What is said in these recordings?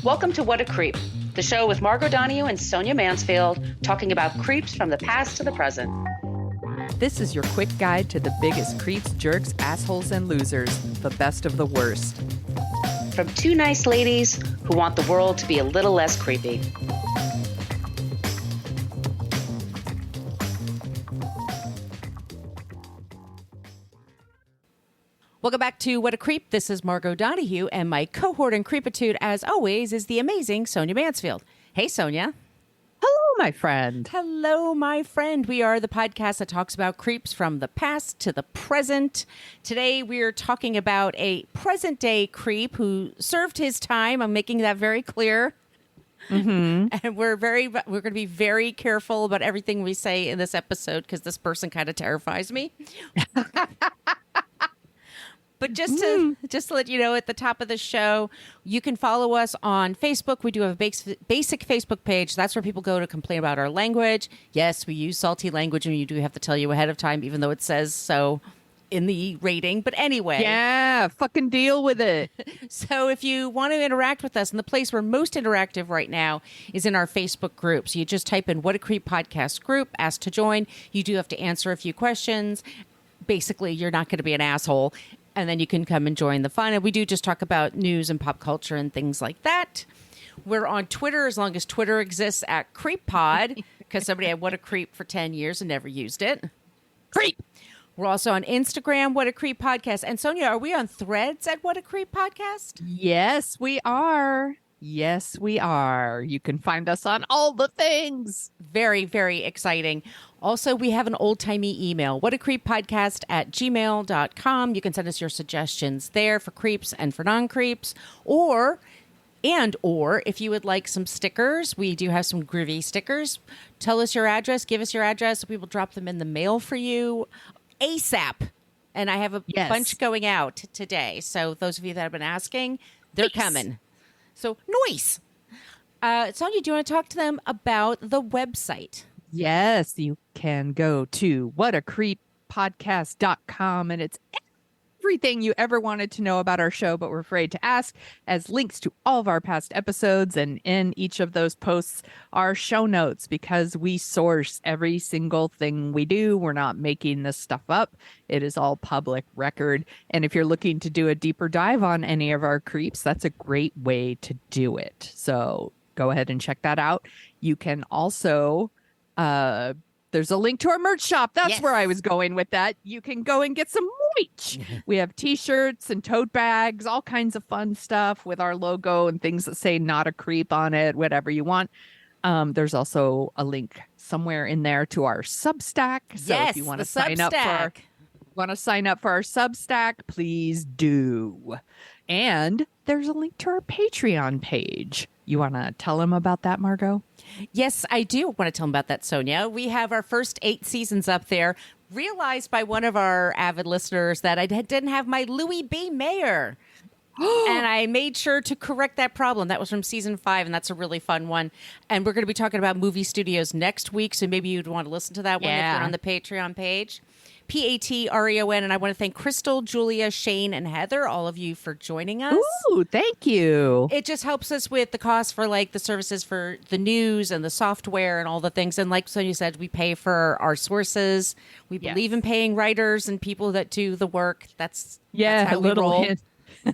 Welcome to What a Creep, the show with Margot Donahue and Sonia Mansfield talking about creeps from the past to the present. This is your quick guide to the biggest creeps, jerks, assholes, and losers, the best of the worst. From two nice ladies who want the world to be a little less creepy. Welcome back to What a Creep. This is Margot Donahue, and my cohort in creepitude, as always, is the amazing Sonia Mansfield. Hey, Sonia. Hello, my friend. Hello, my friend. We are the podcast that talks about creeps from the past to the present. Today, we're talking about a present-day creep who served his time. I'm making that very clear. Mm-hmm. And we're going to be very careful about everything we say in this episode because this person kind of terrifies me. But just to let you know, at the top of the show, you can follow us on Facebook. We do have a basic Facebook page. That's where people go to complain about our language. Yes, we use salty language, and we do have to tell you ahead of time, even though it says so in the rating. But anyway. Yeah, fucking deal with it. So if you want to interact with us, and the place we're most interactive right now is in our Facebook group. So you just type in What a Creep Podcast group, ask to join. You do have to answer a few questions. Basically, you're not going to be an asshole. And then you can come and join the fun. And we do just talk about news and pop culture and things like that. We're on Twitter as long as Twitter exists at CreepPod, because somebody had What a Creep for 10 years and never used it. Creep. We're also on Instagram, What a Creep Podcast. And Sonia, are we on Threads at What a Creep Podcast? Yes, we are. Yes, we are. You can find us on all the things. Very, very exciting. Also, we have an old-timey email, whatacreeppodcast@gmail.com. You can send us your suggestions there for creeps and for non-creeps. Or if you would like some stickers, we do have some groovy stickers. Tell us your address. Give us your address. We will drop them in the mail for you ASAP. And I have a bunch going out today. So those of you that have been asking, they're coming. So, noise. Sonia, do you want to talk to them about the website? Yes, you can go to whatacreeppodcast.com, and it's everything you ever wanted to know about our show but were afraid to ask, as links to all of our past episodes, and in each of those posts are show notes because we source every single thing we do. We're not making this stuff up. It is all public record. And if you're looking to do a deeper dive on any of our creeps, that's a great way to do it. So go ahead and check that out. You can also... there's a link to our merch shop. That's where I was going with that. You can go and get some merch. We have t-shirts and tote bags, all kinds of fun stuff with our logo and things that say "Not a Creep" on it, whatever you want. There's also a link somewhere in there to our Substack. So if you want to sign up for our Substack, please do. And there's a link to our Patreon page. You want to tell them about that, Margot? Yes, I do want to tell them about that, Sonia. We have our first 8 seasons up there. Realized by one of our avid listeners that I didn't have my Louis B. Mayer. And I made sure to correct that problem. That was from season 5, and that's a really fun one. And we're going to be talking about movie studios next week, so maybe you'd want to listen to that one if you're on the Patreon page. Patreon, and I want to thank Crystal, Julia, Shane, and Heather, all of you, for joining us. Ooh, thank you. It just helps us with the cost for like the services for the news and the software and all the things. And like Sonia said, we pay for our sources. We believe in paying writers and people that do the work. That's how we roll.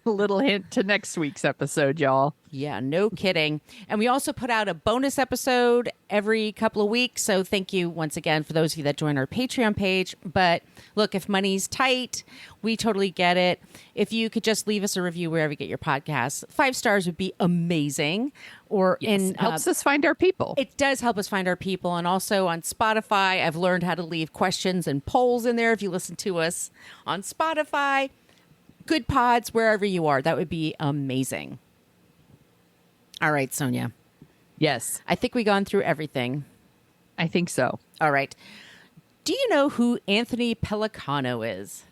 A little hint to next week's episode, y'all. Yeah, no kidding. And we also put out a bonus episode every couple of weeks. So thank you once again for those of you that join our Patreon page. But look, if money's tight, we totally get it. If you could just leave us a review wherever you get your podcasts, 5 stars would be amazing. Or it helps us find our people. It does help us find our people. And also on Spotify, I've learned how to leave questions and polls in there if you listen to us on Spotify. Good pods, wherever you are. That would be amazing. All right, Sonia. Yes. I think we've gone through everything. I think so. All right. Do you know who Anthony Pellicano is?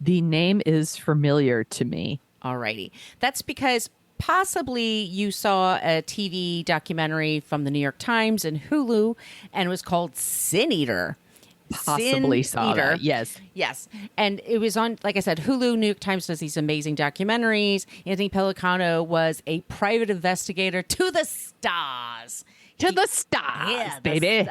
The name is familiar to me. All righty. That's because possibly you saw a TV documentary from the New York Times and Hulu, and it was called Sin Eater. possibly Sin saw Eater. that. Yes. Yes. And it was on, like I said, Hulu. New York Times does these amazing documentaries. Anthony Pellicano was a private investigator to the stars. To the stars, baby.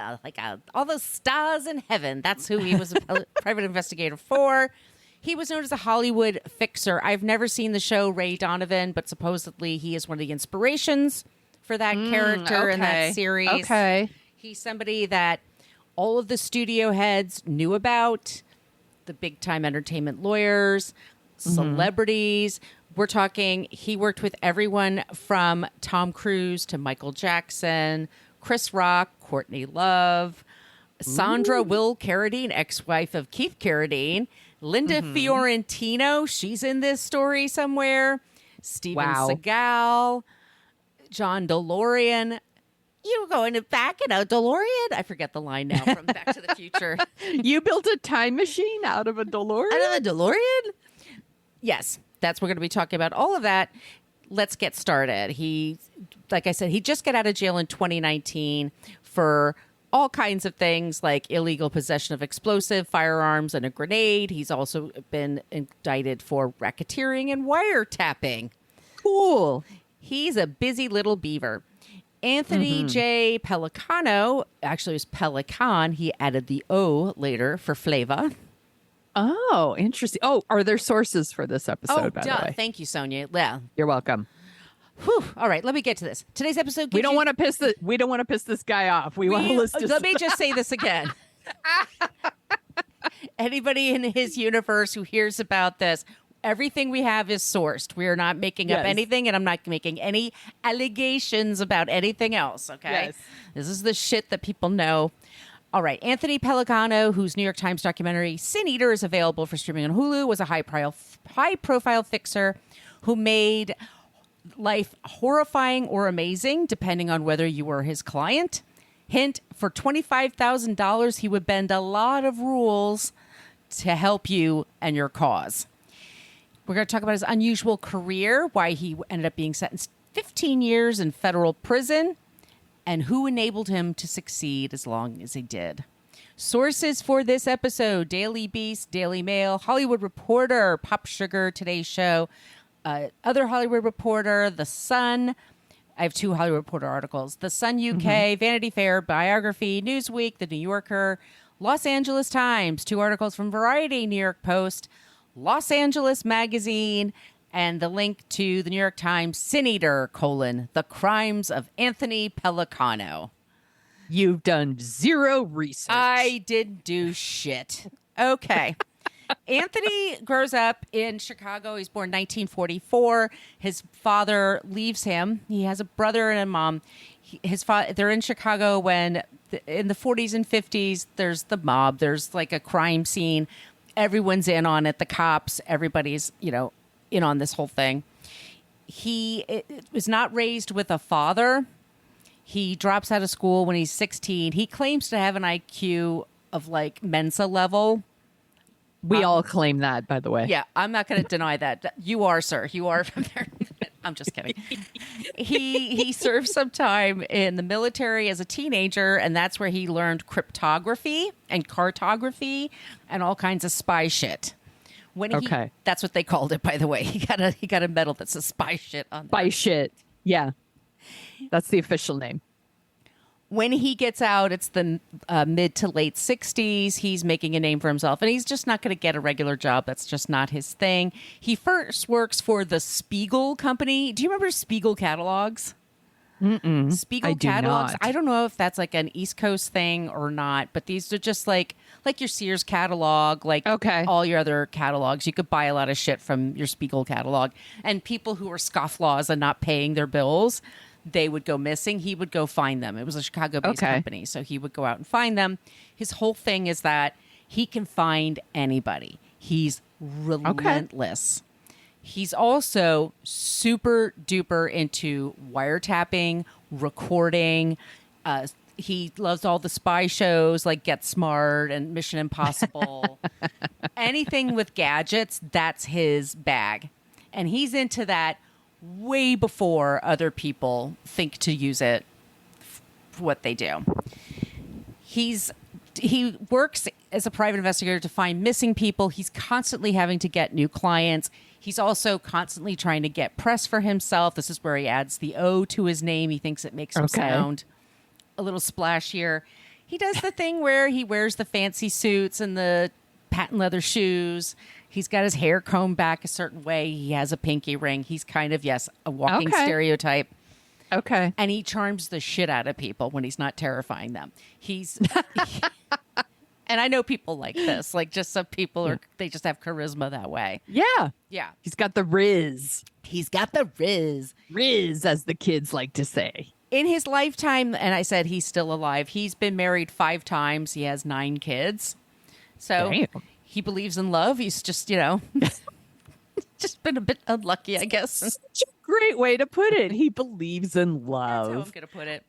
All those stars in heaven. That's who he was a private investigator for. He was known as a Hollywood fixer. I've never seen the show Ray Donovan, but supposedly he is one of the inspirations for that character in that series. Okay. He's somebody that all of the studio heads knew about, the big time entertainment lawyers, celebrities. We're talking, he worked with everyone from Tom Cruise to Michael Jackson, Chris Rock, Courtney Love, Sandra Will Carradine, ex-wife of Keith Carradine, Linda Fiorentino, she's in this story somewhere, Steven Seagal, John DeLorean. You going back in a DeLorean? I forget the line now from Back to the Future. You built a time machine out of a DeLorean? Out of a DeLorean? Yes, we're going to be talking about all of that. Let's get started. He, like I said, he just got out of jail in 2019 for all kinds of things like illegal possession of explosive firearms and a grenade. He's also been indicted for racketeering and wiretapping. Cool. He's a busy little beaver. Anthony J. Pellicano, actually it was Pelican. He added the O later for flavor. Oh, interesting. Oh, are there sources for this episode, by the way? Thank you, Sonia. Yeah. You're welcome. Whew. All right, let me get to this. Today's episode. We don't want to piss this guy off. We want to listen. Let me just say this again. Anybody in his universe who hears about this, everything we have is sourced. We are not making up anything, and I'm not making any allegations about anything else, okay? Yes. This is the shit that people know. All right, Anthony Pellicano, whose New York Times documentary Sin Eater is available for streaming on Hulu, was a high-profile fixer who made life horrifying or amazing, depending on whether you were his client. Hint, for $25,000, he would bend a lot of rules to help you and your cause. We're going to talk about his unusual career, why he ended up being sentenced 15 years in federal prison, and who enabled him to succeed as long as he did. Sources for this episode: Daily Beast, Daily Mail, Hollywood Reporter, Pop Sugar, Today's Show, other Hollywood Reporter, The Sun. I have 2 Hollywood Reporter articles. The Sun UK, Vanity Fair, Biography, Newsweek, The New Yorker, Los Angeles Times, 2 articles from Variety, New York Post, Los Angeles Magazine, and the link to the New York Times Sin Eater, The Crimes of Anthony Pellicano. You've done zero research. I didn't do shit. Okay. Anthony grows up in Chicago. He's born 1944. His father leaves him. He has a brother and a mom. They're in Chicago when, in the 40s and 50s, there's the mob. There's like a crime scene. Everyone's in on it. The cops, everybody's, in on this whole thing. He was not raised with a father. He drops out of school when he's 16. He claims to have an IQ of like Mensa level. We all claim that, by the way. Yeah, I'm not going to deny that. You are, sir. You are from there. I'm just kidding. He served some time in the military as a teenager, and that's where he learned cryptography and cartography and all kinds of spy shit. That's what they called it, by the way. He got a medal that says spy shit on there. Spy shit. Yeah. That's the official name. When he gets out, it's the mid to late 60s. He's making a name for himself, and he's just not going to get a regular job. That's just not his thing. He first works for the Spiegel Company. Do you remember Spiegel catalogs? Spiegel catalogs. Not. I don't know if that's like an East Coast thing or not, but these are just like your Sears catalog, like all your other catalogs. You could buy a lot of shit from your Spiegel catalog. And people who were scofflaws and not paying their bills, they would go missing. He would go find them. It was a Chicago-based company, so he would go out and find them. His whole thing is that he can find anybody. He's relentless. He's also super duper into wiretapping, recording. He loves all the spy shows like Get Smart and Mission Impossible. Anything with gadgets, that's his bag. And he's into that way before other people think to use it for what they do. He's he works as a private investigator to find missing people. He's constantly having to get new clients. He's also constantly trying to get press for himself. This is where he adds the O to his name. He thinks it makes him sound a little splashier. He does the thing where he wears the fancy suits and the patent leather shoes. He's got his hair combed back a certain way. He has a pinky ring. He's kind of, yes, a walking stereotype. Okay. And he charms the shit out of people when he's not terrifying them. And I know people like this, like just some people they just have charisma that way. Yeah. Yeah. He's got the riz. He's got the riz. Riz, as the kids like to say. In his lifetime, and I said he's still alive, he's been married 5 times. He has 9 kids. So he believes in love. He's just, just been a bit unlucky, I guess. Such a great way to put it. He believes in love. That's how I'm going to put it.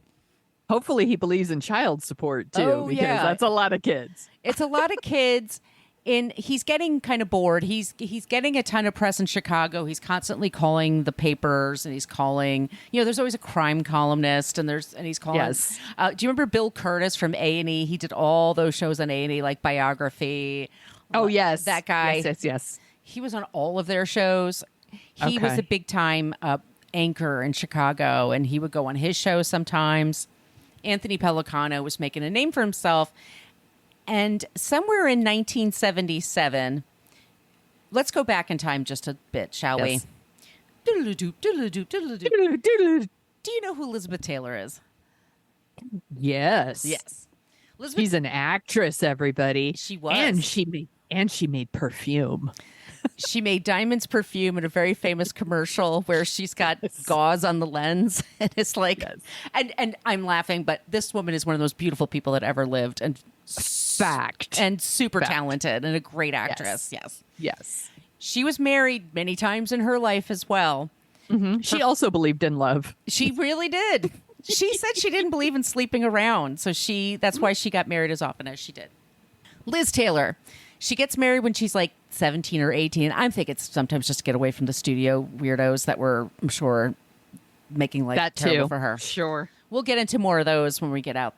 Hopefully he believes in child support too, because that's a lot of kids. It's a lot of kids. He's getting kind of bored. He's getting a ton of press in Chicago. He's constantly calling the papers, and he's calling. There's always a crime columnist, and he's calling. Yes. Do you remember Bill Curtis from A&E? He did all those shows on A&E, like Biography. Oh yes, that guy. Yes. He was on all of their shows. He was a big time anchor in Chicago, and he would go on his show sometimes. Anthony Pellicano was making a name for himself. And somewhere in 1977, let's go back in time just a bit, shall we? Do you know who Elizabeth Taylor is? Yes. Yes. She's an actress, everybody. She was. And she made perfume. She made Diamonds perfume in a very famous commercial where she's got gauze on the lens. And it's like, and I'm laughing, but this woman is one of those beautiful people that ever lived. And fact. And super talented and a great actress. Yes. She was married many times in her life as well. Mm-hmm. She also believed in love. She really did. She said she didn't believe in sleeping around. So that's why she got married as often as she did. Liz Taylor. She gets married when she's like 17 or 18. I think it's sometimes just to get away from the studio weirdos that were, I'm sure, making life terrible for her. Sure. We'll get into more of those when we get out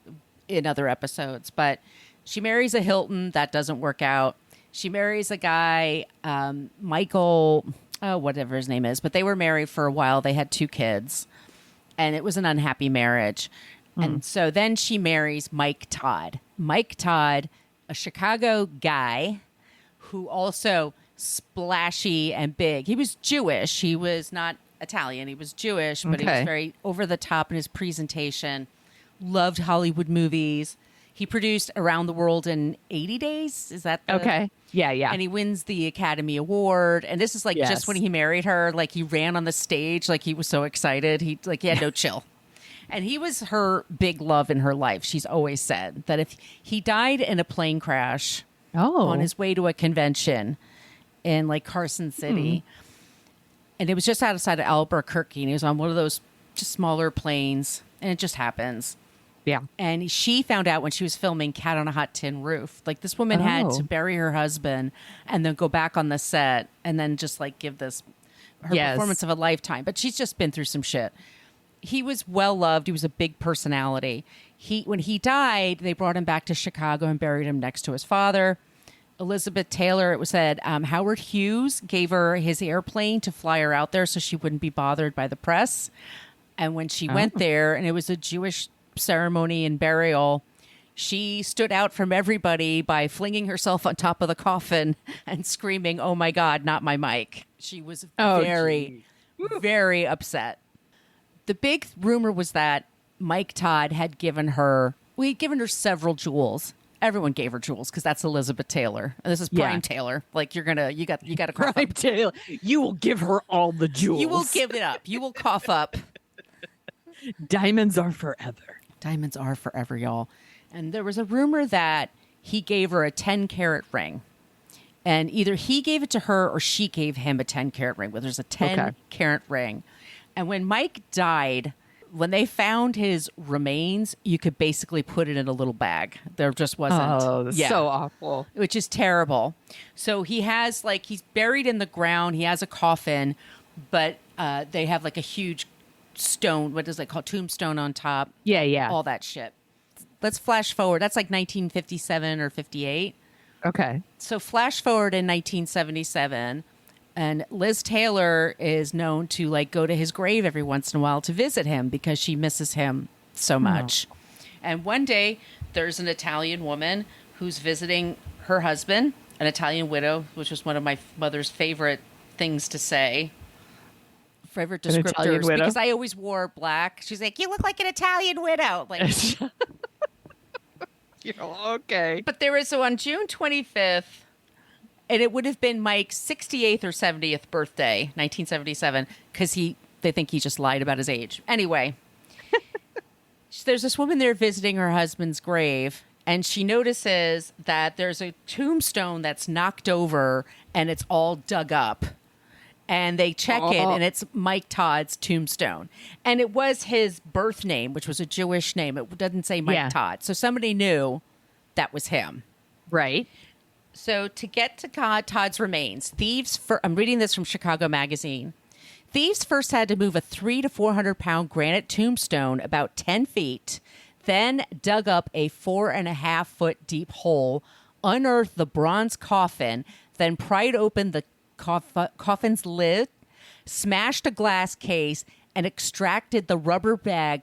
in other episodes. But she marries a Hilton. That doesn't work out. She marries a guy, Michael, whatever his name is. But they were married for a while. They had 2 kids. And it was an unhappy marriage. And so then she marries Mike Todd. Mike Todd, a Chicago guy who also splashy and big. He was Jewish. He was not Italian. He was Jewish, but he was very over the top in his presentation. Loved Hollywood movies. He produced Around the World in 80 Days. Is that okay? Yeah. And he wins the Academy Award. And this is like just when he married her. Like he ran on the stage, like he was so excited. He had no chill. And he was her big love in her life. She's always said that if he died in a plane crash on his way to a convention in like Carson City, and it was just outside of Albuquerque, and he was on one of those just smaller planes, and it just happens. Yeah. And she found out when she was filming Cat on a Hot Tin Roof. Like this woman had to bury her husband and then go back on the set and then just like give this her performance of a lifetime. But she's just been through some shit. He was well loved. He was a big personality. When he died, they brought him back to Chicago and buried him next to his father. Elizabeth Taylor, it was said, Howard Hughes gave her his airplane to fly her out there so she wouldn't be bothered by the press. And when she went there, and it was a Jewish ceremony and burial, she stood out from everybody by flinging herself on top of the coffin and screaming, "Oh my God, not my Mike." She was very upset. The big rumor was that Mike Todd had given her several jewels. Everyone gave her jewels because that's Elizabeth Taylor. And this is Prime Taylor. Like you got to cough Prime up. Taylor. You will give her all the jewels. You will give it up. You will cough up. Diamonds are forever. Diamonds are forever, y'all. And there was a rumor that he gave her a 10-carat ring. And either he gave it to her or she gave him a 10-carat ring. Well, there's a 10-carat ring. And when Mike died, when they found his remains, you could basically put it in a little bag. There just wasn't. Oh, that's so awful. Which is terrible. So he has he's buried in the ground. He has a coffin, but they have like a huge stone. What is it called? Tombstone on top. Yeah. All that shit. let's flash forward. That's like 1957 or 58. Okay. So flash forward in 1977, and Liz Taylor is known to like go to his grave every once in a while to visit him because she misses him so much. And one day there's an Italian woman who's visiting her husband, an Italian widow, which was one of my mother's favorite things to say. Favorite descriptors, because I always wore black. She's like, "You look like an Italian widow." Like, okay. but there was, so on June 25th, and it would have been Mike's 68th or 70th birthday, 1977, because they think he just lied about his age. Anyway, there's this woman there visiting her husband's grave, and she notices that there's a tombstone that's knocked over and it's all dug up. And they check it, and it's Mike Todd's tombstone. And it was his birth name, which was a Jewish name. It doesn't say Mike Todd. So somebody knew that was him. Right. So to get to Todd's remains, I'm reading this from Chicago Magazine. Thieves first had to move a 300 to 400-pound granite tombstone about 10 feet, then dug up a 4.5-foot deep hole, unearthed the bronze coffin, then pried open the coffin's lid, smashed a glass case, and extracted the rubber bag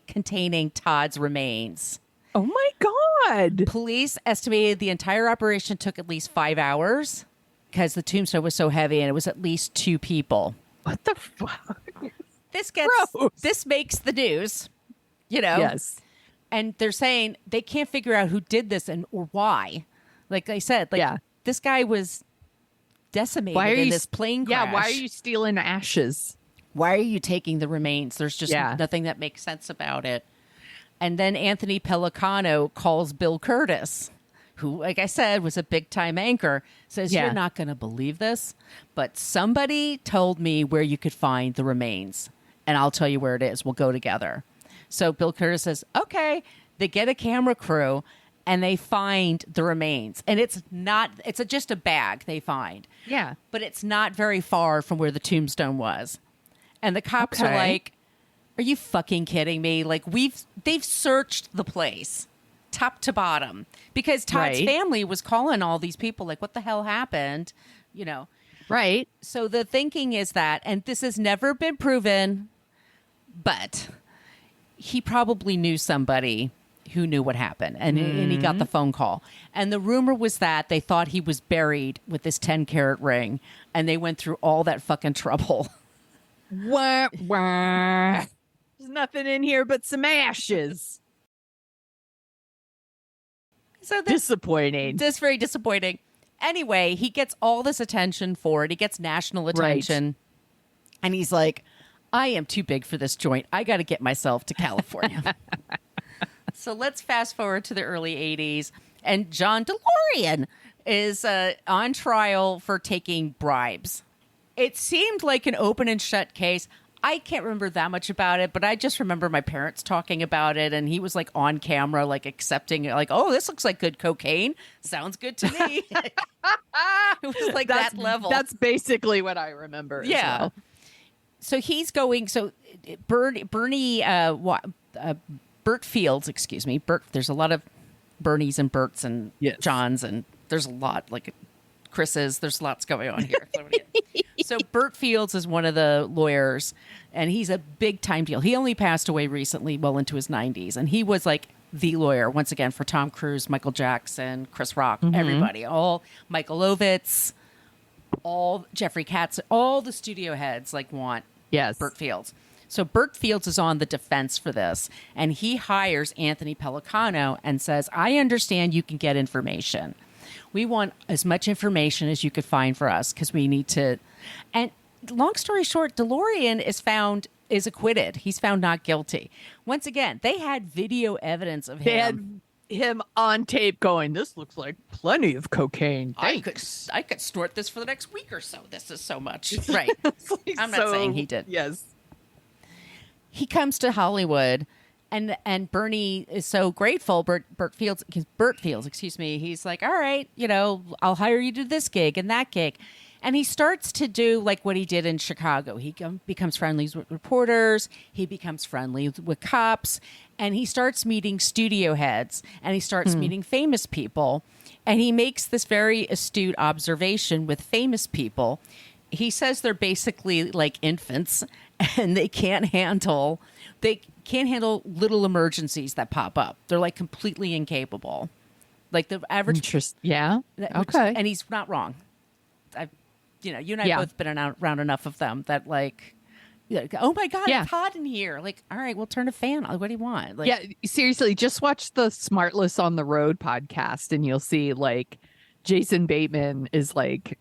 containing Todd's remains. Oh my God. Police estimated the entire operation took at least 5 hours because the tombstone was so heavy, and it was at least 2 people. What the fuck? This makes the news, you know? Yes. And they're saying they can't figure out who did this or why. Like I said, this guy was decimated in this plane crash. Yeah, why are you stealing ashes? Why are you taking the remains? There's just nothing that makes sense about it. And then Anthony Pellicano calls Bill Curtis, who, like I said, was a big-time anchor, says, "You're not going to believe this, but somebody told me where you could find the remains, and I'll tell you where it is. We'll go together." So Bill Curtis says, okay. They get a camera crew, and they find the remains. And it's just a bag they find. Yeah. But it's not very far from where the tombstone was. And the cops are like, are you fucking kidding me? Like, they've searched the place top to bottom because Todd's family was calling all these people like, what the hell happened? You know? Right. So the thinking is that, and this has never been proven, but he probably knew somebody who knew what happened, and he got the phone call. And the rumor was that they thought he was buried with this 10-carat ring, and they went through all that fucking trouble. Wah, wah. There's nothing in here but some ashes. So disappointing. Just very disappointing. Anyway, he gets all this attention for it. He gets national attention. Right. And he's like, I am too big for this joint. I got to get myself to California. So let's fast forward to the early 80s. And John DeLorean is on trial for taking bribes. It seemed like an open and shut case. I can't remember that much about it, but I just remember my parents talking about it, and he was like on camera, like accepting it, like, oh, this looks like good cocaine. Sounds good to me. It was like that level. That's basically what I remember. Yeah. As well. So he's going, Bert Fields, excuse me. There's a lot of Bernies and Berts and Johns, and there's a lot, like Chris's, there's lots going on here. So Bert Fields is one of the lawyers, and he's a big time deal. He only passed away recently, well into his 90s, and he was like the lawyer once again for Tom Cruise, Michael Jackson, Chris Rock, everybody, all Michael Ovitz, all Jeffrey Katz, all the studio heads want Bert Fields. So Bert Fields is on the defense for this, and he hires Anthony Pellicano and says, I understand you can get information. We want as much information as you could find for us because we need to. And long story short, DeLorean is acquitted. He's found not guilty. Once again, they had video evidence of him. They had him on tape going, this looks like plenty of cocaine. Thanks. I could snort this for the next week or so. This is so much. Right. I'm not saying he did. Yes. He comes to Hollywood, and Bernie is so grateful. Bert Fields, excuse me. He's like, all right, I'll hire you to this gig and that gig. And he starts to do like what he did in Chicago. He becomes friendly with reporters. He becomes friendly with cops. And he starts meeting studio heads. And he starts meeting famous people. And he makes this very astute observation with famous people. He says they're basically like infants and they can't handle little emergencies that pop up. They're like completely incapable. Like the average. Yeah. Okay. And he's not wrong. You and I Yeah. both been around enough of them that like, oh my God, Yeah. it's hot in here. Like, all right, we'll turn a fan on. What do you want? Like, Yeah, seriously, just watch the Smartless on the Road podcast and you'll see like Jason Bateman is like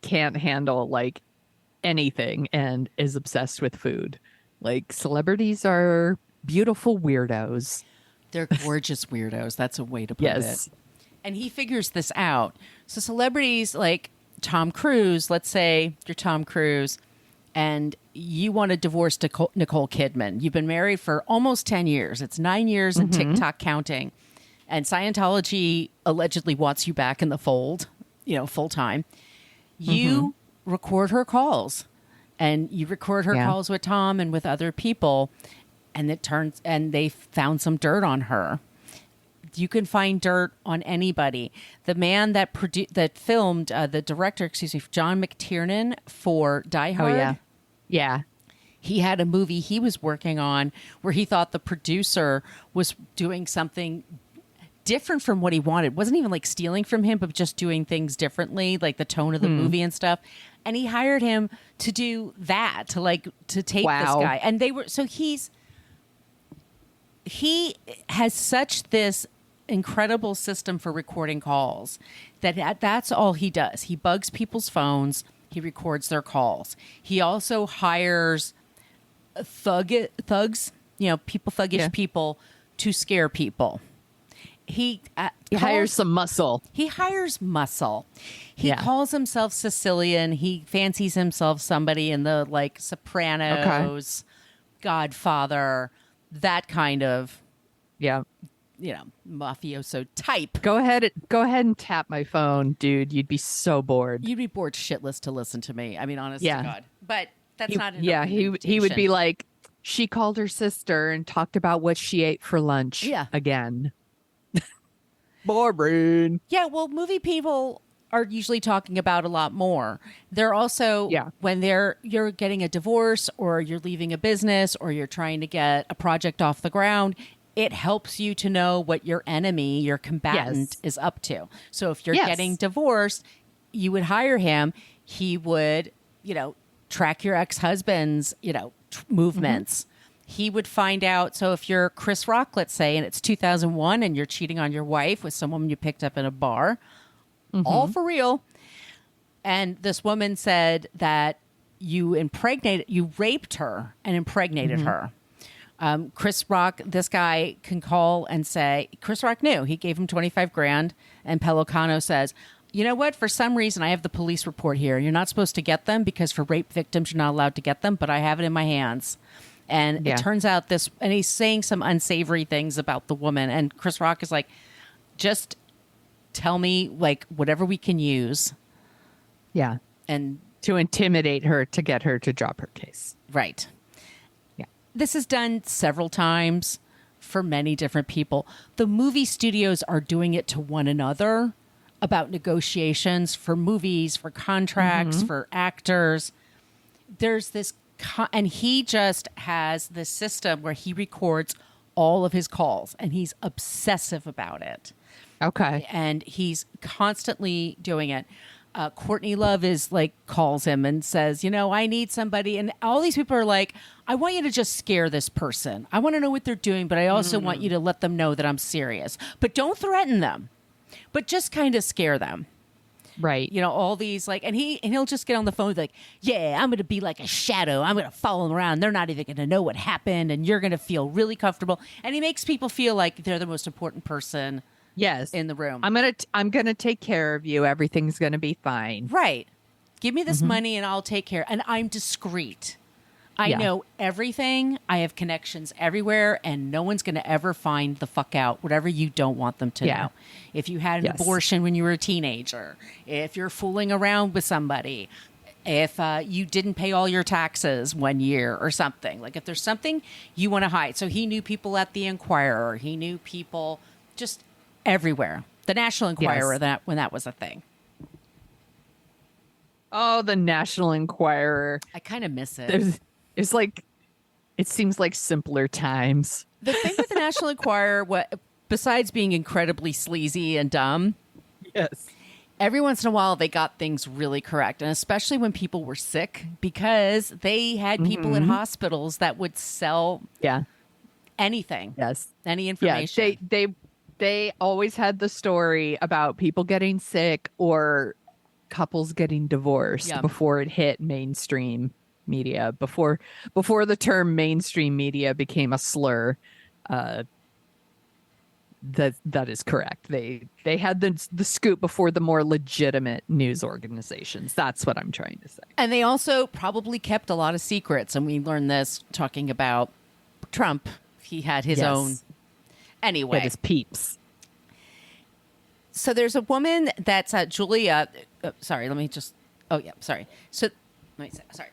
can't handle like anything and is obsessed with food. Like celebrities are beautiful weirdos. they're gorgeous weirdos. That's a way to put Yes. it. And he figures this out. So celebrities like Tom Cruise, let's say you're Tom Cruise and you want to divorce Nicole Kidman. You've been married for almost 10 years. It's 9 years and TikTok counting. And Scientology allegedly wants you back in the fold, full time. You record her calls and you record her calls with Tom and with other people. And they found some dirt on her. You can find dirt on anybody. The man that filmed, the director, John McTiernan for Die Hard. Oh yeah. Yeah. He had a movie he was working on where he thought the producer was doing something different from what he wanted. It wasn't even like stealing from him, but just doing things differently, like the tone of the movie and stuff. And he hired him to do that, to take this guy. And he has such this incredible system for recording calls that's all he does. He bugs people's phones. He records their calls. He also hires thugs, thuggish people to scare people. He hires some muscle. He hires muscle. He calls himself Sicilian. He fancies himself somebody in the like Sopranos, Godfather, that kind of mafioso type. Go ahead and tap my phone, dude. You'd be so bored. You'd be bored shitless to listen to me. I mean, honest to God. But that's not an he would be like, she called her sister and talked about what she ate for lunch again. Boring. Yeah, well, movie people are usually talking about a lot more. They're also when you're getting a divorce or you're leaving a business or you're trying to get a project off the ground, it helps you to know what your enemy, your combatant is up to. So if you're getting divorced, you would hire him. He would, track your ex-husband's, movements. He would find out. So if you're Chris Rock, let's say, and it's 2001 and you're cheating on your wife with some woman you picked up in a bar, all for real. And this woman said that you raped her and impregnated her. Chris Rock, this guy can call and say, Chris Rock knew. He gave him $25,000. And Pellicano says, you know what? For some reason, I have the police report here. You're not supposed to get them because for rape victims, you're not allowed to get them, but I have it in my hands. And it turns out and he's saying some unsavory things about the woman. And Chris Rock is like, just tell me like whatever we can use. Yeah. And to intimidate her to get her to drop her case. Right. Yeah. This is done several times for many different people. The movie studios are doing it to one another about negotiations for movies, for contracts, for actors. There's this, and he just has this system where he records all of his calls and he's obsessive about it. Okay. And he's constantly doing it. Courtney Love calls him and says, I need somebody. And all these people are like, I want you to just scare this person. I want to know what they're doing, but I also want you to let them know that I'm serious. But don't threaten them, but just kind of scare them. Right. All these and he'll just get on the phone like, yeah, I'm going to be like a shadow. I'm going to follow them around. They're not even going to know what happened. And you're going to feel really comfortable. And he makes people feel like they're the most important person. Yes. In the room. I'm gonna take care of you. Everything's gonna be fine. Right. Give me this money and I'll take care. And I'm discreet. I know everything. I have connections everywhere, and no one's going to ever find the fuck out whatever you don't want them to know. If you had an abortion when you were a teenager, if you're fooling around with somebody, if you didn't pay all your taxes one year or something, like if there's something you want to hide. So he knew people at the Enquirer. He knew people just everywhere. The National Enquirer, when that was a thing. Oh, the National Enquirer. I kind of miss it. It's like, it seems like simpler times. The thing with the National Enquirer, besides being incredibly sleazy and dumb, yes, every once in a while they got things really correct, and especially when people were sick, because they had people in hospitals that would sell anything, any information. Yeah, they always had the story about people getting sick or couples getting divorced before it hit mainstream media, before the term mainstream media became a slur. That is correct. They had the scoop before the more legitimate news organizations. That's what I'm trying to say. And they also probably kept a lot of secrets, and we learned this talking about Trump. He had his own. Anyway, his peeps. So there's a woman that's Julia. Sorry, let me just. Oh yeah, sorry. So let me say sorry.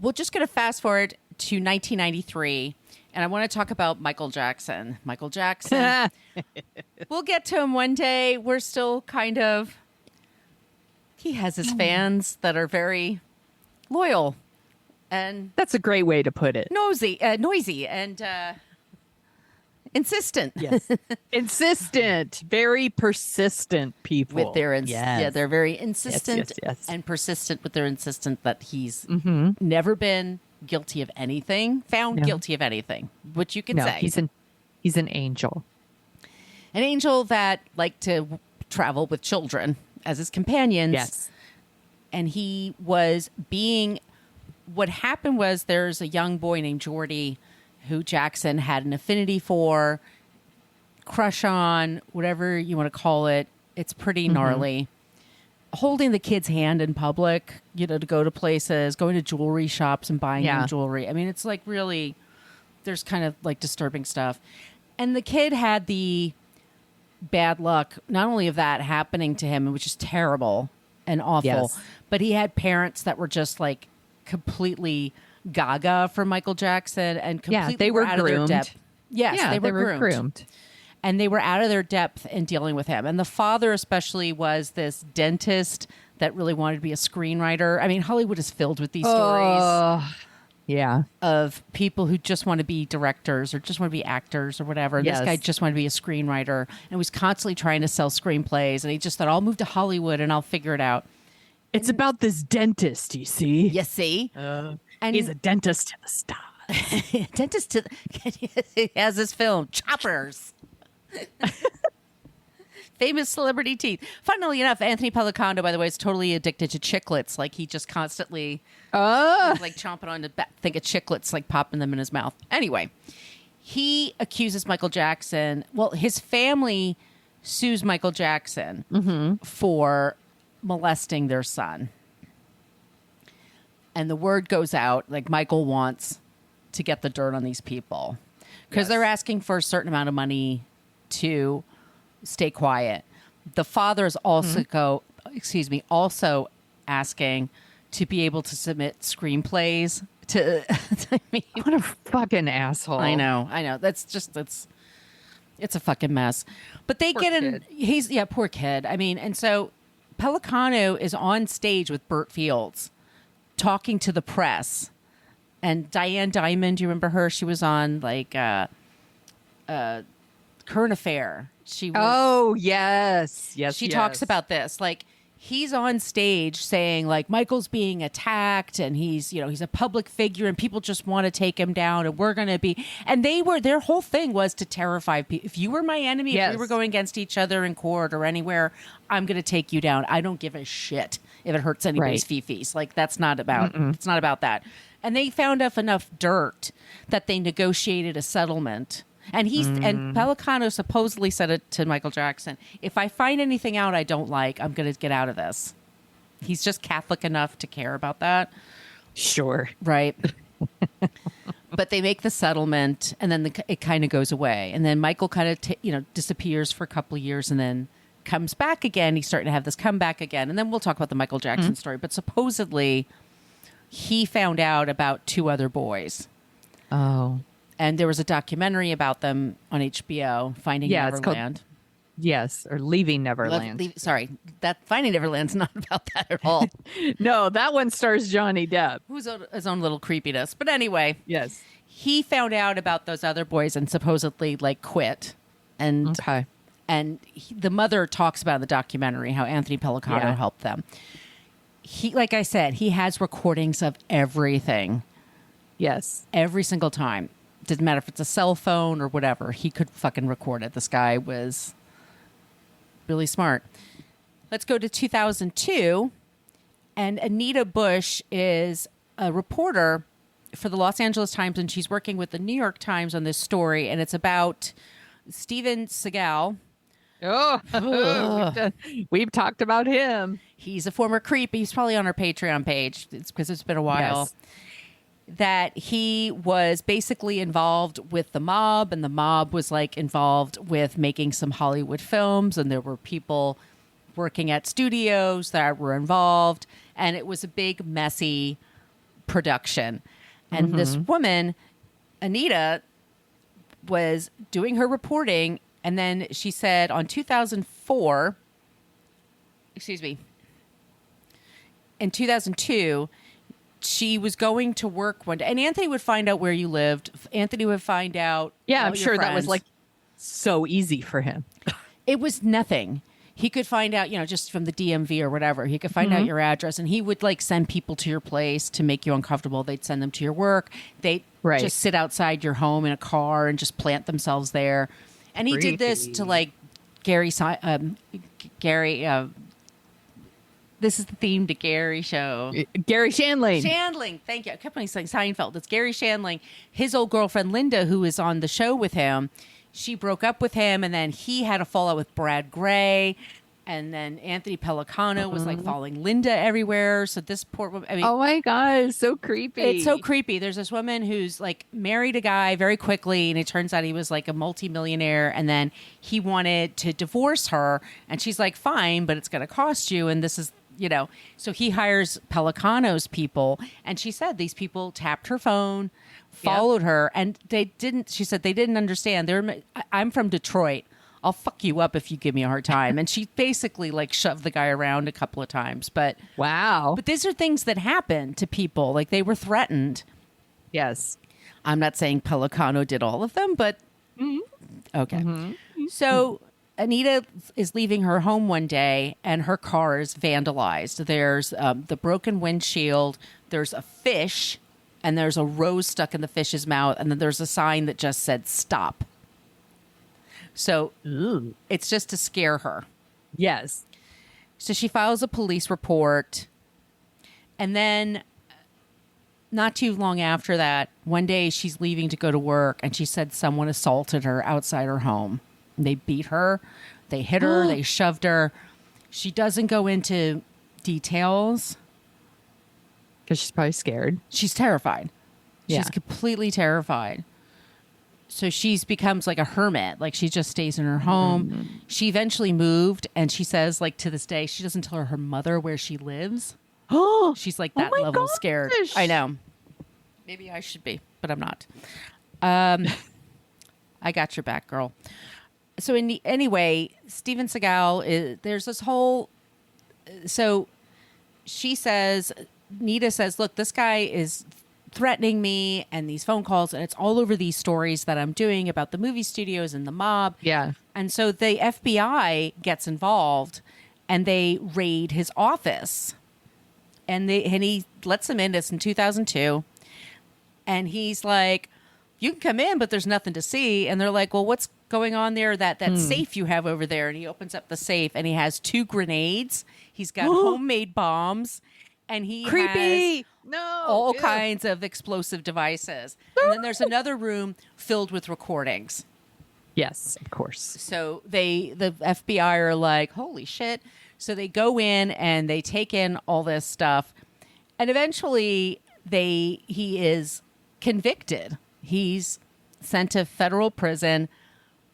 We're just going to fast forward to 1993, and I want to talk about Michael Jackson. Michael Jackson. We'll get to him one day. We're still kind of. He has his fans that are very loyal, and that's a great way to put it. Noisy, and insistent. Yes, insistent, very persistent people. With their they're very insistent and persistent with their insistence that he's never been guilty of anything, found guilty of anything, which you can say. He's an angel. An angel that liked to travel with children as his companions. Yes. And he was being, what happened was there's a young boy named Jordy who Jackson had an affinity for, crush on, whatever you want to call it. It's pretty gnarly. Holding the kid's hand in public, to go to places, going to jewelry shops and buying them jewelry. I mean, it's like really, there's kind of like disturbing stuff. And the kid had the bad luck, not only of that happening to him, which is terrible and awful, but he had parents that were just like completely gaga for Michael Jackson and completely they were out groomed. of their depth. Yes, they were groomed. And they were out of their depth in dealing with him. And the father especially was this dentist that really wanted to be a screenwriter. I mean, Hollywood is filled with these stories of people who just want to be directors or just want to be actors or whatever. This guy just wanted to be a screenwriter and was constantly trying to sell screenplays. And he just thought, I'll move to Hollywood and I'll figure it out. It's about this dentist, you see. You see? And he's a dentist to the stars. Dentist to he has this film, Choppers. Famous celebrity teeth. Funnily enough, Anthony Pellicano, by the way, is totally addicted to chiclets. Like he just constantly like chomping on the thing of chiclets, like popping them in his mouth. Anyway, he accuses Michael Jackson. Well, his family sues Michael Jackson for molesting their son. And the word goes out, like Michael wants to get the dirt on these people because they're asking for a certain amount of money to stay quiet. The father is also also asking to be able to submit screenplays to me. What a fucking asshole. I know. It's a fucking mess. But they get in. Poor kid. I mean, and so Pellicano is on stage with Burt Fields talking to the press. And Diane Diamond, do you remember her? She was on like Current Affair. She was, yes. She talks about this. Like he's on stage saying like Michael's being attacked and he's a public figure and people just want to take him down and we're going to be, and their whole thing was to terrify people. If you were my enemy, if we were going against each other in court or anywhere, I'm going to take you down. I don't give a shit if it hurts anybody's fifis. Like that's not about, it's not about that. And they found enough dirt that they negotiated a settlement. And and Pellicano supposedly said it to Michael Jackson, if I find anything out I don't like, I'm going to get out of this. he's just Catholic enough to care about that. Sure. Right. But they make the settlement, and then it kind of goes away. And then Michael kind of, disappears for a couple of years and then comes back again. He's starting to have this comeback again. And then we'll talk about the Michael Jackson story. But supposedly he found out about 2 other boys. Oh. And there was a documentary about them on HBO, Finding Neverland. Yes, or Leaving Neverland. Sorry, that Finding Neverland's not about that at all. No, that one stars Johnny Depp. Who's his own little creepiness. But anyway, yes, he found out about those other boys and supposedly quit. And the mother talks about in the documentary how Anthony Pellicano helped them. He, like I said, he has recordings of everything. Yes, every single time. Doesn't matter if it's a cell phone or whatever. He could fucking record it. This guy was really smart. Let's go to 2002. And Anita Bush is a reporter for the Los Angeles Times, and she's working with the New York Times on this story. And it's about Steven Seagal. Oh, we've talked about him. He's a former creep. He's probably on our Patreon page. It's because it's been a while. Yes. That he was basically involved with the mob, and the mob was involved with making some Hollywood films, and there were people working at studios that were involved, and it was a big, messy production. And this woman, Anita, was doing her reporting, and then she said in 2002, she was going to work one day, and Anthony would find out where you lived. Anthony would find out. Yeah, I'm sure that was so easy for him. It was nothing. He could find out, just from the DMV or whatever. He could find out your address, and he would send people to your place to make you uncomfortable. They'd send them to your work. They'd just sit outside your home in a car and just plant themselves there. And he did this to Gary. This is the theme to Gary show. Gary Shandling. Shandling. Thank you. I kept on saying Seinfeld. It's Gary Shandling. His old girlfriend, Linda, who is on the show with him, she broke up with him, and then he had a fallout with Brad Gray. And then Anthony Pellicano was following Linda everywhere. So this poor woman, oh my God, it's so creepy. It's so creepy. There's this woman who's married a guy very quickly, and it turns out he was a multimillionaire, and then he wanted to divorce her, and she's like, fine, but it's going to cost you. And this is, so he hires Pellicano's people, and she said these people tapped her phone, followed her, and she said they didn't understand. I'm from Detroit. I'll fuck you up if you give me a hard time. And she basically shoved the guy around a couple of times. But wow. But these are things that happen to people. They were threatened. Yes. I'm not saying Pellicano did all of them, but okay. So Anita is leaving her home one day, and her car is vandalized. There's the broken windshield. There's a fish, and there's a rose stuck in the fish's mouth. And then there's a sign that just said stop. So it's just to scare her. Yes. So she files a police report. And then not too long after that, one day she's leaving to go to work, and she said someone assaulted her outside her home. They beat her. They hit her. They shoved her. She doesn't go into details. Because she's probably scared. She's terrified. Yeah. She's completely terrified. So she's becomes a hermit. She just stays in her home. She eventually moved, and she says, to this day, she doesn't tell her mother where she lives. Oh, she's that level scared. I know. Maybe I should be, but I'm not. I got your back, girl. So anyway, Steven Seagal there's this whole. So she says, Nita says, look, this guy is threatening me, and these phone calls, and it's all over these stories that I'm doing about the movie studios and the mob. Yeah. And so the FBI gets involved, and they raid his office, and he lets them in. This in 2002, and he's like, you can come in, but there's nothing to see. And they're like, well, what's going on there? That safe you have over there. And he opens up the safe, and he has 2 grenades. He's got homemade bombs, and he has all kinds of explosive devices. And then there's another room filled with recordings. Yes, of course. So the FBI are like, holy shit. So they go in and they take in all this stuff, and eventually he is convicted. He's sent to federal prison,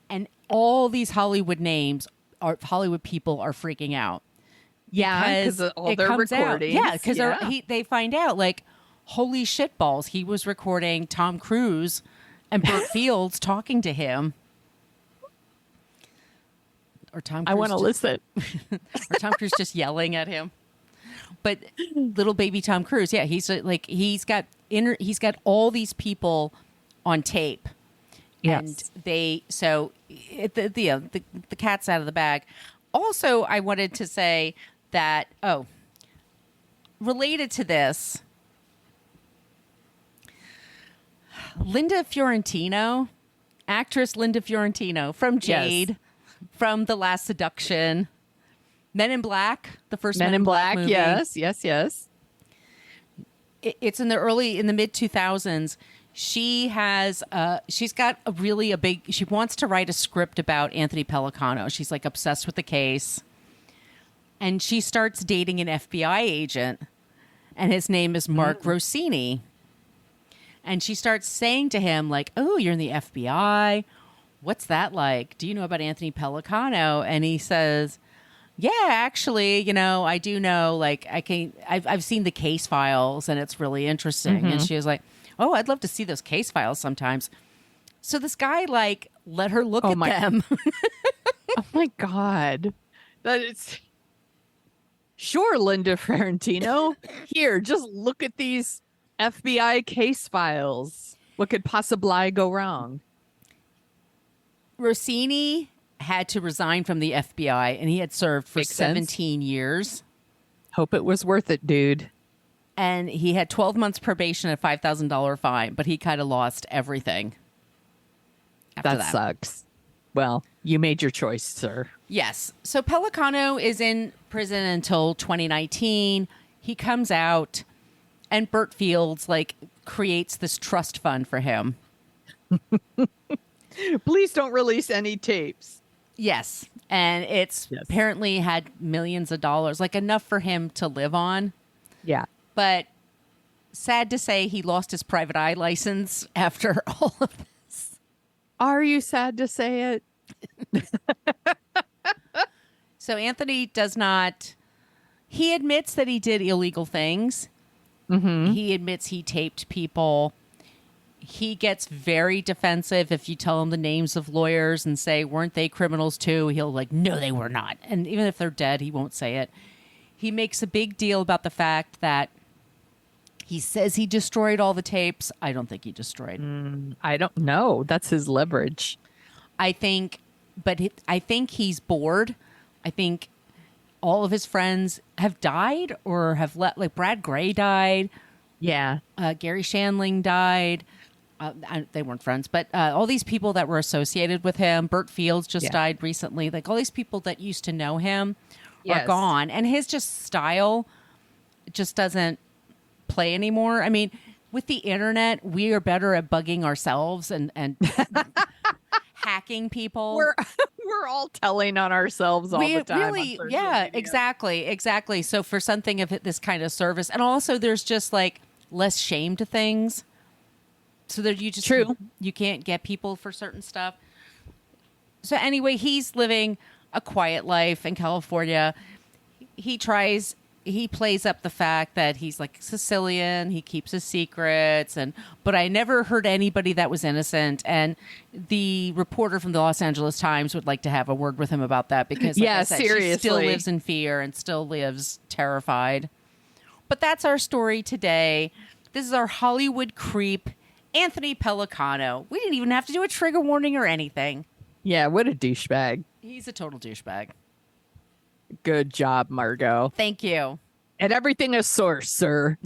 and all these Hollywood people are freaking out. Yeah, because all their recordings. Yeah, because they find out, like, holy shitballs, he was recording Tom Cruise and Burt Fields talking to him. Or Tom Cruise. I want to listen. Or Tom Cruise just yelling at him. But little baby Tom Cruise, yeah, he's got all these people on tape. Yes. And the cat's out of the bag. Also, I wanted to say that, related to this, actress Linda Fiorentino from Jade, from The Last Seduction, Men in Black, the first Men in Black movie. Yes. It's in the mid 2000s. She wants to write a script about Anthony Pellicano. She's like obsessed with the case. And she starts dating an FBI agent, and his name is Mark Rossini. And she starts saying to him, like, oh, you're in the FBI. What's that like? Do you know about Anthony Pellicano? And he says, yeah, actually, I do know, like, I've seen the case files, and it's really interesting. Mm-hmm. And she was like, oh, I'd love to see those case files sometimes. So this guy, like, let her look at them. Oh my God. That is... Sure, Linda Fiorentino. Here, just look at these FBI case files. What could possibly go wrong? Rossini had to resign from the FBI, and he had served for 17 years. Hope it was worth it, dude. And he had 12 months probation and a $5,000 fine, but he kind of lost everything after that. Sucks. Well, you made your choice, sir. Yes. So Pellicano is in prison until 2019. He comes out, and Burt Fields, like, creates this trust fund for him. Please don't release any tapes. Yes. And it's apparently had millions of dollars, like enough for him to live on. Yeah. But sad to say, he lost his private eye license after all of this. Are you sad to say it? So Anthony does not... He admits that he did illegal things. Mm-hmm. He admits he taped people. He gets very defensive if you tell him the names of lawyers and say, weren't they criminals too? He'll like, no, they were not. And even if they're dead, he won't say it. He makes a big deal about the fact that he says he destroyed all the tapes. I don't think he destroyed. I don't know. That's his leverage. I think he's bored. I think all of his friends have died or have let, like Brad Gray died. Yeah. Gary Shandling died. They weren't friends, but all these people that were associated with him, Burt Fields just died recently. Like all these people that used to know him are gone. And his just style just doesn't play anymore. I mean, with the internet, we are better at bugging ourselves and hacking people. We're all telling on ourselves all the time. Really, yeah, exactly. So for something of this kind of service, and also there's just like less shame to things. So that you can't get people for certain stuff. So anyway, he's living a quiet life in California. He plays up the fact that he's like Sicilian. He keeps his secrets, but I never heard anybody that was innocent. And the reporter from the Los Angeles Times would like to have a word with him about that because, like I said, seriously, she still lives in fear and still lives terrified. But that's our story today. This is our Hollywood creep, Anthony Pellicano. We didn't even have to do a trigger warning or anything. Yeah, what a douchebag. He's a total douchebag. Good job, Margot. Thank you. And everything is source, sir.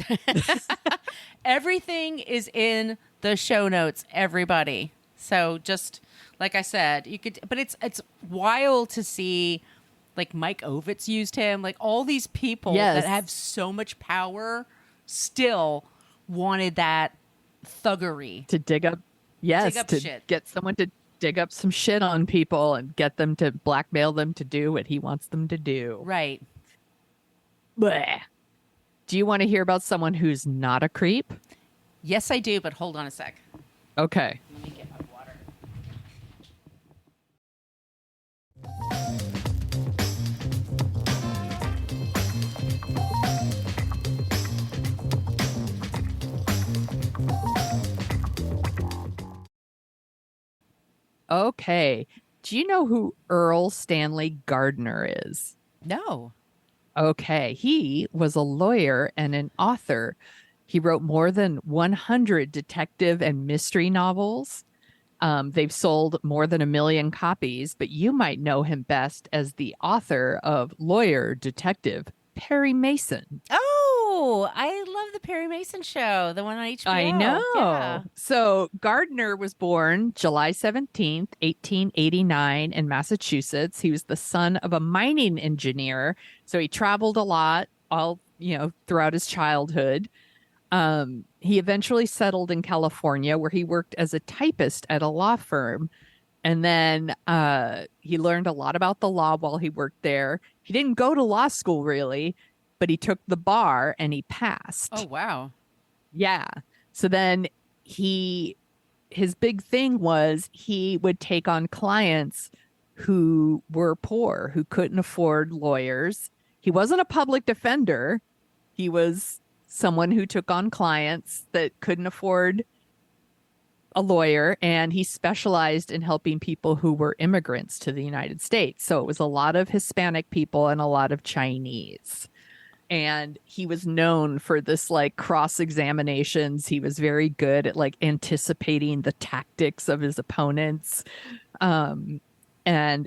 Everything is in the show notes, everybody. So just like I said, you could, but it's wild to see like Mike Ovitz used him, like all these people that have so much power still wanted that thuggery to dig up. Yes, to shit. get someone to dig up some shit on people and get them to blackmail them to do what he wants them to do. Right. Blech. Do you want to hear about someone who's not a creep? Yes, I do, but hold on a sec. Okay. Let me get my water. Okay. Do you know who Earl Stanley Gardner is? No. Okay. He was a lawyer and an author. He wrote more than 100 detective and mystery novels. They've sold more than 1 million copies, but you might know him best as the author of Lawyer Detective Perry Mason. Oh, I love the Perry Mason show, the one on HBO. I know. Yeah. So Gardner was born July 17th, 1889 in Massachusetts. He was the son of a mining engineer. So he traveled a lot throughout his childhood. He eventually settled in California where he worked as a typist at a law firm. And then he learned a lot about the law while he worked there. He didn't go to law school really, but he took the bar and he passed. Oh, wow. Yeah. So then his big thing was he would take on clients who were poor, who couldn't afford lawyers. He wasn't a public defender. He was someone who took on clients that couldn't afford a lawyer, and he specialized in helping people who were immigrants to the United States. So it was a lot of Hispanic people and a lot of Chinese. And he was known for this like cross examinations. He was very good at like anticipating the tactics of his opponents. And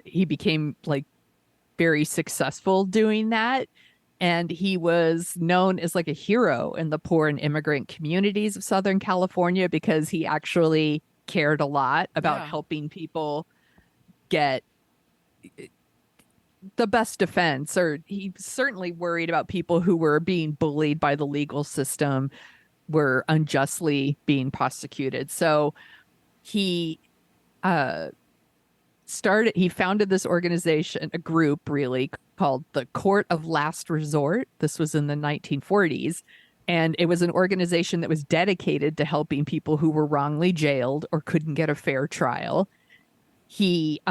he became like very successful doing that. And he was known as like a hero in the poor and immigrant communities of Southern California because he actually cared a lot about helping people get the best defense, or he certainly worried about people who were being bullied by the legal system, were unjustly being prosecuted. So he founded this organization, a group really, called the Court of Last Resort. This was in the 1940s. And it was an organization that was dedicated to helping people who were wrongly jailed or couldn't get a fair trial. He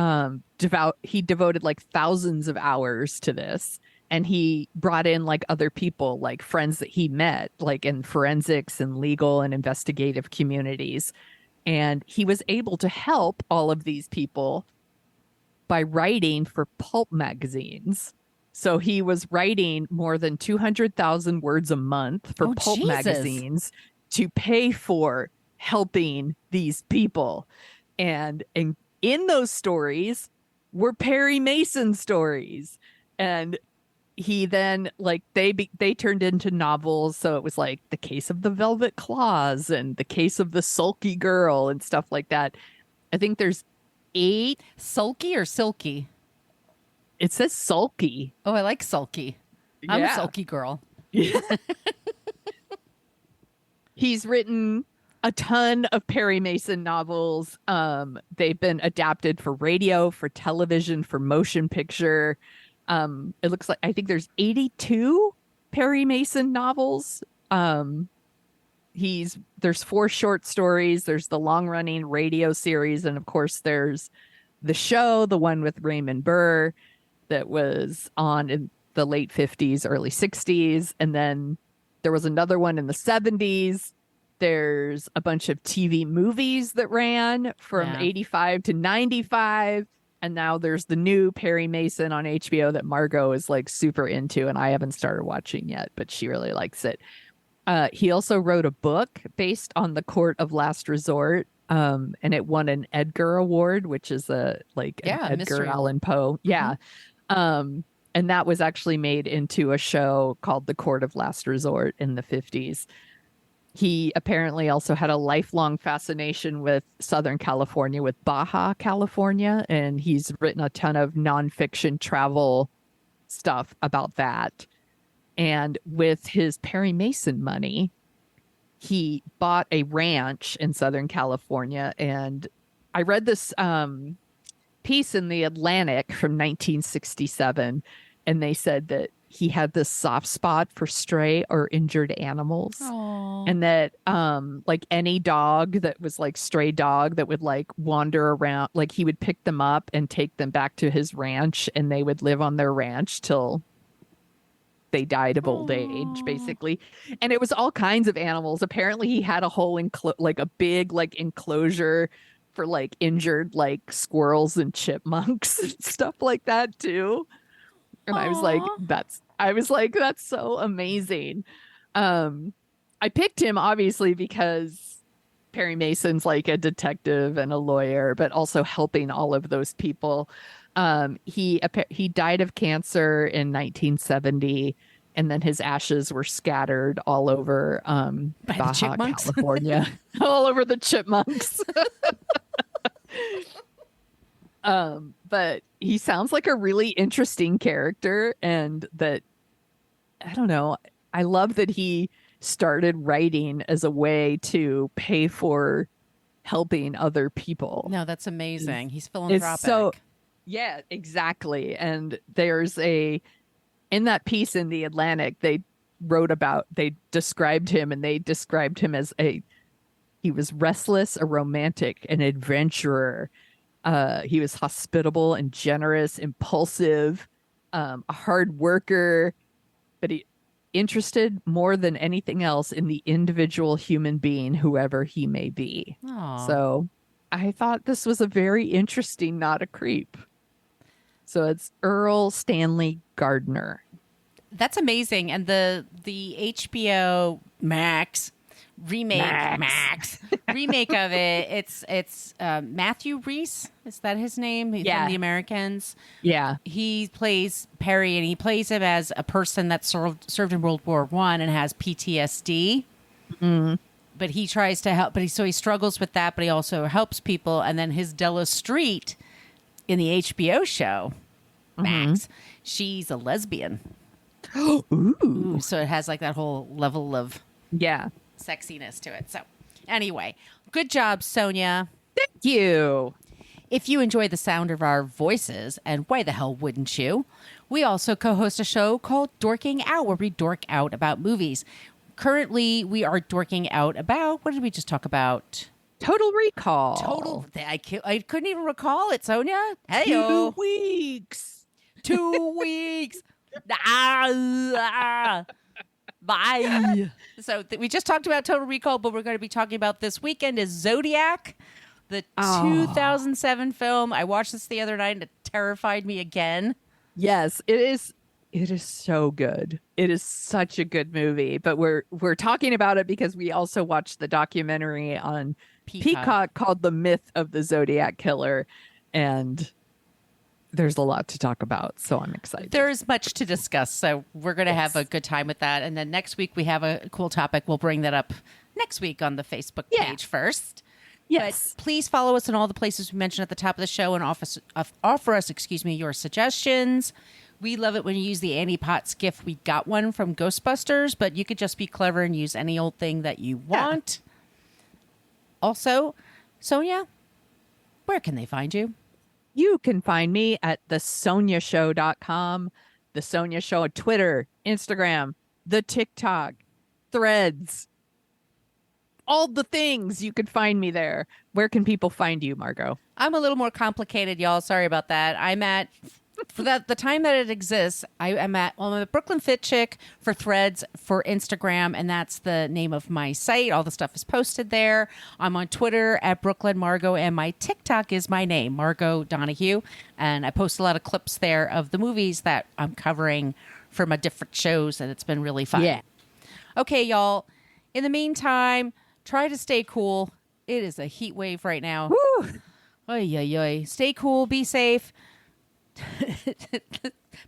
devoted like thousands of hours to this, and he brought in like other people, like friends that he met, like in forensics and legal and investigative communities. And he was able to help all of these people by writing for pulp magazines. So he was writing more than 200,000 words a month for pulp magazines to pay for helping these people. And in those stories were Perry Mason stories. And he then like they turned into novels. So it was like The Case of the Velvet Claws and The Case of the Sulky Girl and stuff like that. I think there's 8. Sulky or silky? It says sulky. Oh, I like sulky. I'm a sulky girl. Yeah. He's written a ton of Perry Mason novels. They've been adapted for radio, for television, for motion picture. It looks like I think there's 82 Perry Mason novels. There's 4 short stories. There's the long running radio series, and of course there's the show, the one with Raymond Burr that was on in the late 50s, early 60s, and then there was another one in the 70s. There's a bunch of TV movies that ran from 85 to 95. And now there's the new Perry Mason on HBO that Margot is like super into, and I haven't started watching yet, but she really likes it. He also wrote a book based on the Court of Last Resort, and it won an Edgar Award, which is an Edgar mystery. Allan Poe. Yeah. And that was actually made into a show called The Court of Last Resort in the 50s. He apparently also had a lifelong fascination with Southern California, with Baja California, and he's written a ton of nonfiction travel stuff about that. And with his Perry Mason money, he bought a ranch in Southern California, and I read this piece in the Atlantic from 1967, and they said that he had this soft spot for stray or injured animals. Aww. And that like any dog that was like stray dog that would like wander around, like he would pick them up and take them back to his ranch, and they would live on their ranch till they died of old age, basically. And it was all kinds of animals. Apparently he had a whole like a big like enclosure for like injured like squirrels and chipmunks and stuff like that too. And I was like, that's so amazing. I picked him obviously because Perry Mason's like a detective and a lawyer, but also helping all of those people. He died of cancer in 1970, and then his ashes were scattered all over Baja California, all over the chipmunks. But he sounds like a really interesting character, and that I don't know. I love that he started writing as a way to pay for helping other people. No, that's amazing. He's philanthropic. Yeah, exactly. And there's in that piece in the Atlantic, they described him as he was restless, a romantic, an adventurer. He was hospitable and generous, impulsive, a hard worker, but he interested more than anything else in the individual human being, whoever he may be. Aww. So I thought this was a very interesting, not a creep. So it's Earl Stanley Gardner. That's amazing. And the HBO Max remake remake of it, it's Matthew Rhys, is that his name? He's from The Americans. Yeah, he plays Perry, and he plays him as a person that served in World War I and has PTSD. But he tries to help, he struggles with that, but he also helps people. And then his Della Street in the HBO show Max, she's a lesbian. Ooh, so it has like that whole level of sexiness to it. So anyway, good job, Sonia. Thank you. If you enjoy the sound of our voices, and why the hell wouldn't you, we also co-host a show called Dorking Out, where we dork out about movies. Currently, we are dorking out about, what did we just talk about? Total Recall. I couldn't even recall it, Sonia. Hey, 2 weeks. 2 weeks. Bye. So we just talked about Total Recall, but we're going to be talking about this weekend is Zodiac, the 2007 film. I watched this the other night and it terrified me again. Yes, it is. It is so good. It is such a good movie. But we're talking about it because we also watched the documentary on Peacock called The Myth of the Zodiac Killer, and there's a lot to talk about, so I'm excited. There's much to discuss, so we're going to have a good time with that. And then next week we have a cool topic. We'll bring that up next week on the Facebook page first. Yes. But please follow us in all the places we mentioned at the top of the show and offer us, your suggestions. We love it when you use the Annie Potts gift. We got one from Ghostbusters, but you could just be clever and use any old thing that you want. Also, Sonia, where can they find you? You can find me at thesoniashow.com, The Sonia Show on Twitter, Instagram, the TikTok, Threads, all the things. You could find me there. Where can people find you, Margot? I'm a little more complicated, y'all. Sorry about that. I'm at, for the time that it exists, I'm a Brooklyn Fit Chick for Threads, for Instagram, and that's the name of my site. All the stuff is posted there. I'm on Twitter at Brooklyn Margot, and my TikTok is my name, Margot Donahue, and I post a lot of clips there of the movies that I'm covering for my different shows, and it's been really fun. Yeah. Okay, y'all. In the meantime, try to stay cool. It is a heat wave right now. Woo! Oy, oy, oy. Stay cool. Be safe.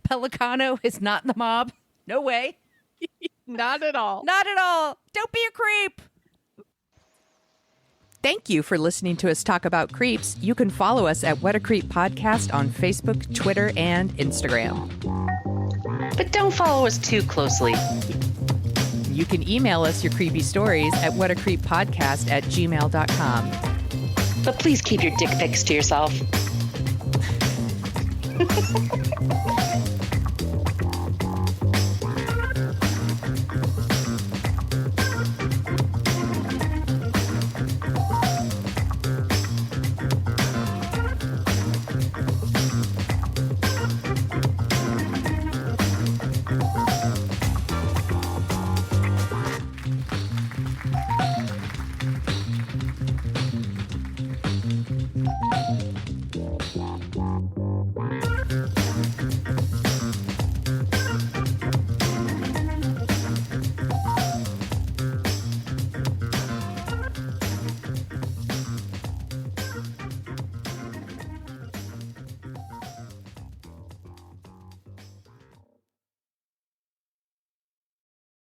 Pellicano is not in the mob. No way. Not at all. Not at all. Don't be a creep. Thank you for listening to us talk about creeps. You can follow us at What a Creep Podcast on Facebook, Twitter, and Instagram. But don't follow us too closely. You can email us your creepy stories at whatacreeppodcast@gmail.com. But please keep your dick pics to yourself.